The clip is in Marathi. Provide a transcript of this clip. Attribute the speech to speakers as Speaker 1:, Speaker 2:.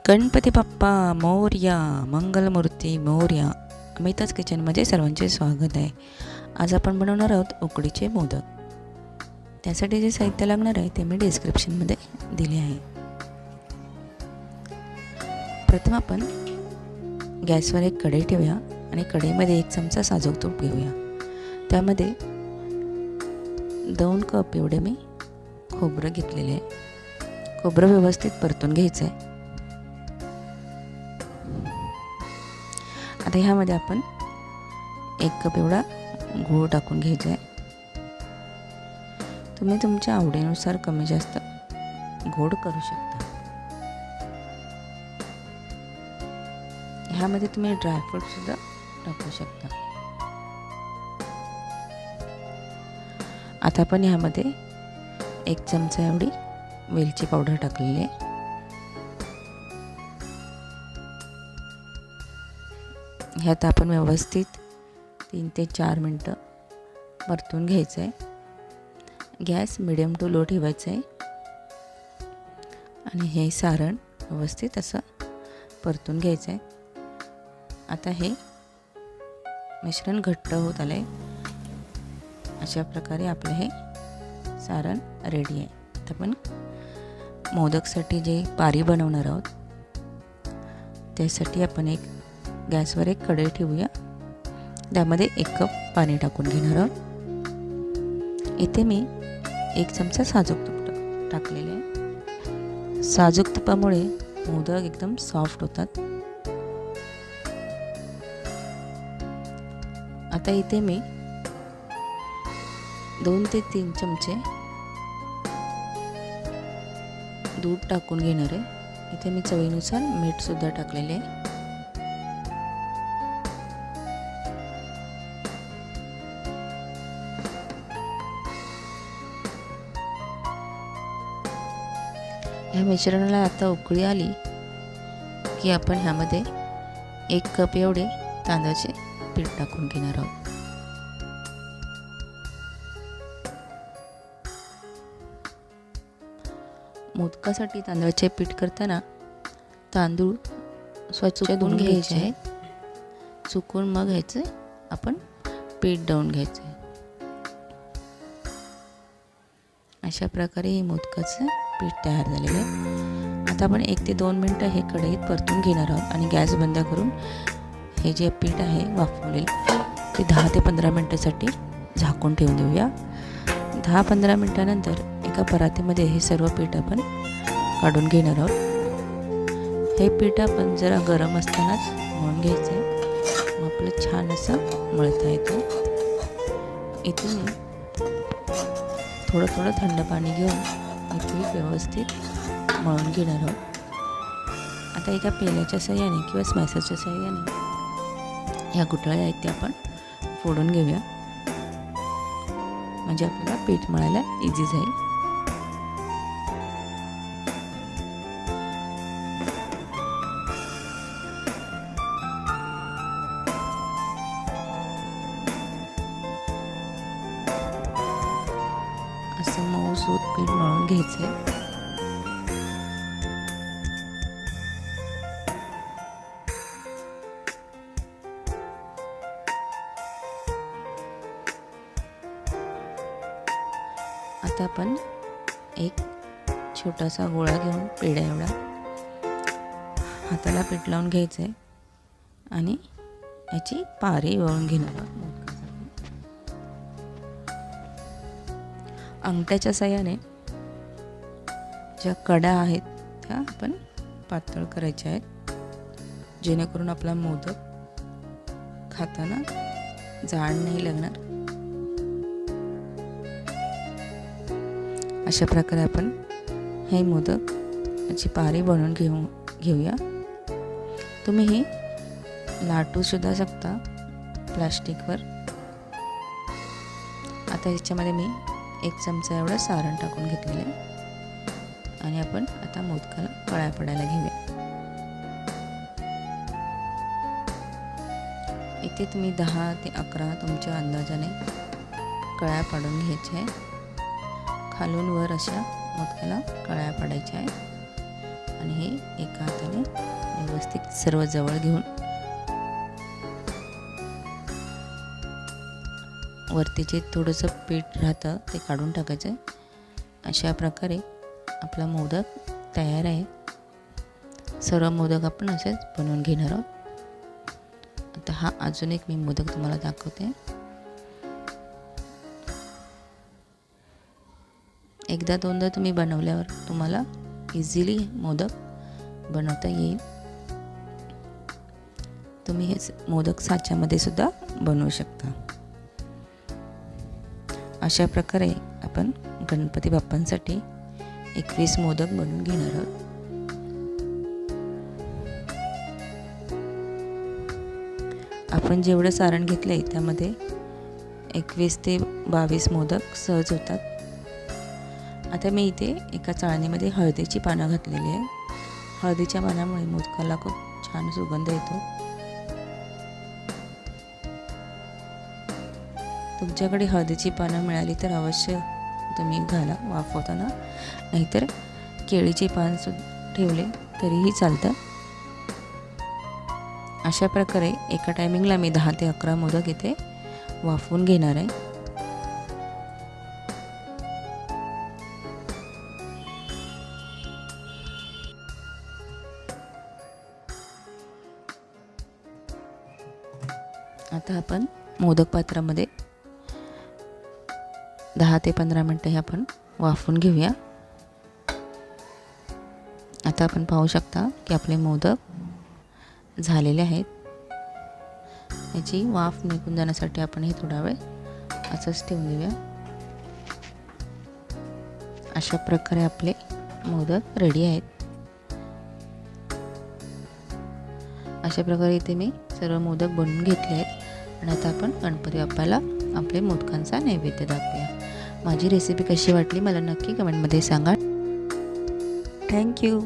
Speaker 1: गणपती बाप्पा मोरया, मंगलमूर्ती मोरया. अमिताज किचनमध्ये सर्वांचे स्वागत आहे. आज आपण बनवणार आहोत उकडीचे मोदक. त्यासाठी जे साहित्य लागणार आहे ते मी डिस्क्रिप्शनमध्ये दिले आहे. प्रथम आपण गॅसवर एक कढई ठेवूया आणि कढईमध्ये 1 चमचा साजूक तूप घेऊया. त्यामध्ये 2 कप एवढे मी खोबरं घेतलेले आहे. खोबरं व्यवस्थित परतून घ्यायचं आहे. आता ह्यामध्ये आपण 1 कप एवढा गूळ टाकून घ्यायचा आहे. तुम्ही तुमच्या आवडीनुसार कमी जास्त गोड करू शकता. ह्यामध्ये तुम्ही ड्रायफ्रूट सुद्धा टाकू शकता. आता आपण ह्यामध्ये 1 चमचा एवढी वेलची पावडर टाकलेली आहे. ह्यात आपण व्यवस्थित 3 ते 4 मिनटं परतून घ्यायचं आहे. गॅस मिडियम टू लो ठेवायचं आहे आणि हे सारण व्यवस्थित असं परतून घ्यायचं आहे. आता हे मिश्रण घट्ट होत आलं आहे. अशा प्रकारे आपलं हे सारण रेडी आहे. आता आपण मोदकसाठी जे पारी बनवणार आहोत त्यासाठी आपण गॅसवर एक कढई ठेवूया. त्यामध्ये 1 कप पाणी टाकून घेणार आहोत. इथे मी 1 चमचा साजूक तूप टाकलेले आहे. साजूक तुपामुळे मोदक एकदम सॉफ्ट होतात. आता इथे मी 2 ते 3 चमचे दूध टाकून घेणार आहे. इथे मी चवीनुसार मीठ सुद्धा टाकलेले आहे. ह्या मिश्रणाला आता उकळी आली की आपण ह्यामध्ये 1 कप एवढे तांदळाचे पीठ टाकून घेणार आहोत. मोदकासाठी तांदळाचे पीठ करताना तांदूळ स्वच्छ धुवून घ्यायचे आहे. चुकून मग ह्याचं आपण पीठ दळून घ्यायचं आहे. अशा प्रकारे हे मोदकाचं पीठ तयार झालेलं आहे. आता आपण 1 ते 2 मिनटं हे कढईत परतून घेणार आहोत आणि गॅस बंद करून हे जे पीठ आहे वाफवलेलं ते 10 ते 15 मिनटासाठी झाकून ठेवून देऊया. 10-15 मिनटानंतर एका परातीमध्ये हे सर्व पीठ आपण काढून घेणार आहोत. हे पीठ आपण जरा गरम असतानाच मळून घ्यायचं आहे. मग आपलं छान असं मळता येतं. इथे मी थोडं थंड पाणी घेऊन पीठ व्यवस्थित मळून घेणार आहोत. आता एका पेल्याच्या साहाय्याने किंवा स्मॅशरच्या साहाय्याने ह्या गुठळ्या आहेत त्या आपण फोडून घेऊया. म्हणजे आपल्याला पीठ मळायला इझी जाईल. असं मऊसूत पीठ मळून घ्यायचं आहे. आता आपण एक छोटासा गोळा घेऊन पेढ्या एवढा हाताला पीठ लावून घ्यायचं आहे आणि याची पारी वळून घेणार आहोत. अंगठ्याच्या साहाय्याने ज्या कडा आहेत त्या आपण पातळ करायच्या आहेत, जेणेकरून आपला मोदक खाताना जाड नाही लागणार. अशा प्रकारे आपण हे मोदक याची पारी बनवून घेऊया. तुम्ही हे लाटू सुद्धा शकता प्लास्टिकवर. आता ह्याच्यामध्ये मी 1 चमचा एवढं सारण टाकून घेतलेलं आहे आणि आपण आता मोदकाला कळ्या पडायला घेऊया. इथे तुम्ही 10 ते 11 तुमच्या अंदाजाने कळ्या पाडून घ्यायच्या आहे. खालून वर अशा मोदकाला कळ्या पाडायच्या आहे आणि हे एका हाताने व्यवस्थित सर्व जवळ घेऊन वरती जे थोडंसं पीठ राहतं ते काढून टाकायचं. अशा प्रकारे आपला मोदक तयार आहे. सर्व मोदक आपण असेच बनवून घेणार आहोत. आता हा अजून एक मी मोदक तुम्हाला दाखवते. एकदा दोनदा तुम्ही बनवल्यावर तुम्हाला इझिली मोदक बनवता येईल. तुम्ही हे मोदक साच्यामध्ये सुद्धा बनवू शकता. अशा प्रकारे आपण गणपती बाप्पांसाठी 21 मोदक बनवून घेणार आहोत. आपण जेवढं सारण घेतलंय त्यामध्ये 21 ते 22 मोदक सहज होतात. आता मी इथे एका चाळणीमध्ये हळदीची पानं घातलेली आहे. हळदीच्या पानामुळे मोदकाला खूप छान सुगंध येतो. तुमच्याकडे हळदीची पानं मिळाली तर अवश्य तुम्ही घाला वाफवताना, नाहीतर केळीचे पान ठेवले तरीही चालतं. अशा प्रकारे एका टायमिंगला मी 10 ते 11 मोदक इथे वाफवून घेणार आहे. आता आपण मोदक पात्रामध्ये 10 ते 15 मिनटं हे आपण वाफवून घेऊया. आता आपण पाहू शकता की आपले मोदक झालेले आहेत. याची वाफ निघून जाण्यासाठी आपण हे थोडा वेळ असंच ठेवून देऊया. अशा प्रकारे आपले मोदक रेडी आहेत. अशा प्रकारे इथे मी सर्व मोदक बनवून घेतले आहेत आणि आता आपण गणपती बाप्पाला आपले मोदकांचा नैवेद्य दाखवूया. माझी रेसिपी कशी वाटली मला नक्की कमेंटमध्ये सांगा. थँक्यू.